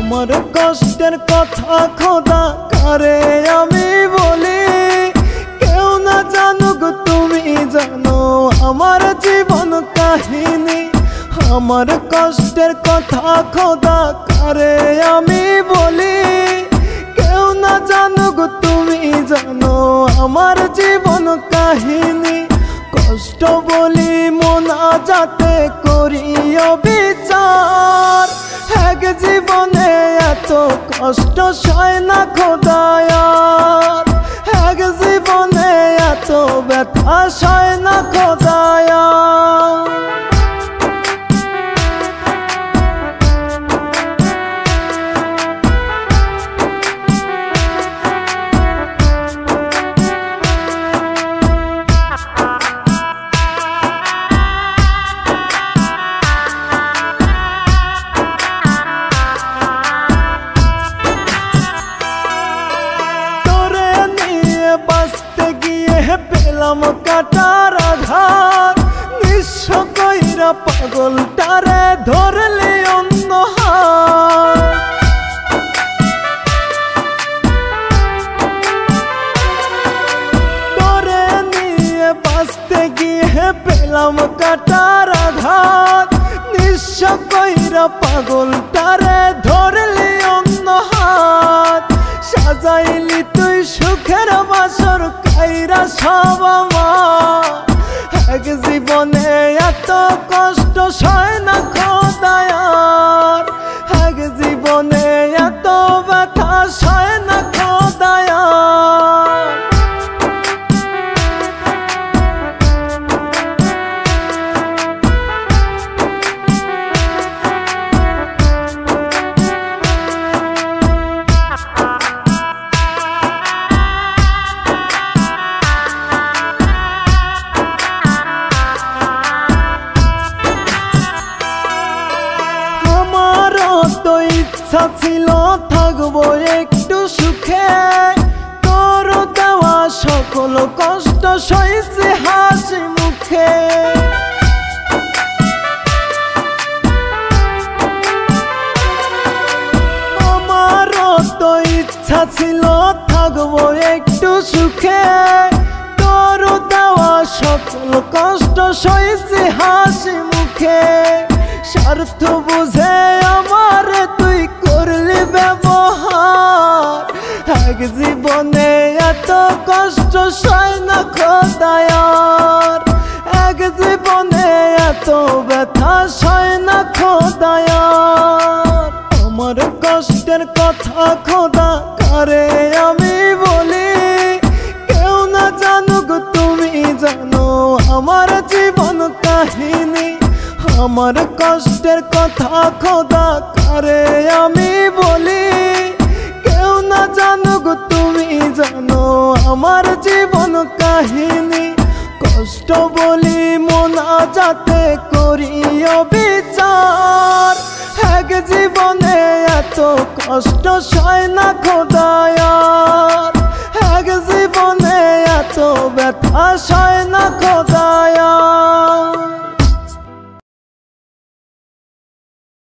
আমার কষ্টের কথা খোদা কারে আমি বলি, কেউ না জানুক তুমি জানো আমার জীবন কাহিনী। আমার কষ্টের কথা খোদা কারে আমি বলি, কেউ না জানুক তুমি জানো আমার জীবন কাহিনী। কষ্ট বলি মোনাজাতে করিও বিচার, এক জীবনে এত কষ্ট সয় না খোদায়ার, এক জীবনে এত ব্যথা সয় না খোদায়ার। পেলাম কাটার আঘাত, নিঃস্ব কইরা পাগলটারে ধরলে অন্য হাত। তোরে নিয়ে বাঁচতে গিয়ে পেলাম কাটার আঘাত, নিঃস্ব কইরা পাগলটারে ধরলে অন্য হাত। সাজাইলি তুই সুখের বাসর কাইরা সব আমার, এক জীবনে এত কষ্ট সয় না খোদায়ার, এক জীবনে এত ব্যথা সয় না খোদায়ার। তো ইচ্ছা ছিল থাকবো একটু সুখে, তোর দেওয়া সকল কষ্ট সইছে হাসি মুখে। আমারও তো ইচ্ছা ছিল থাকবো একটু সুখে, তোর দেওয়া সকল কষ্ট সইছে হাসি মুখে। স্বার্থ বুঝে আমার তুই করলি ব্যবহার, এক জীবনে এত কষ্ট সয় না খোদায়ার, এক জীবনে এত ব্যথা সয় না খোদায়ার। আমার কষ্টের কথা খোদা কারে আমি বলি, কেউ না জানুক তুমি জানো আমার জীবন কাহিনী। আমার কষ্টের কথা খোদা কারে আমি বলি, কেউ না জানুক তুমি জানো আমার জীবন কাহিনী। কষ্ট বলি মোনাজাতে করিও বিচার, এক জীবনে এত কষ্ট সয় না খোদায়ার, এক জীবনে এত ব্যথা সয় না খোদায়ার।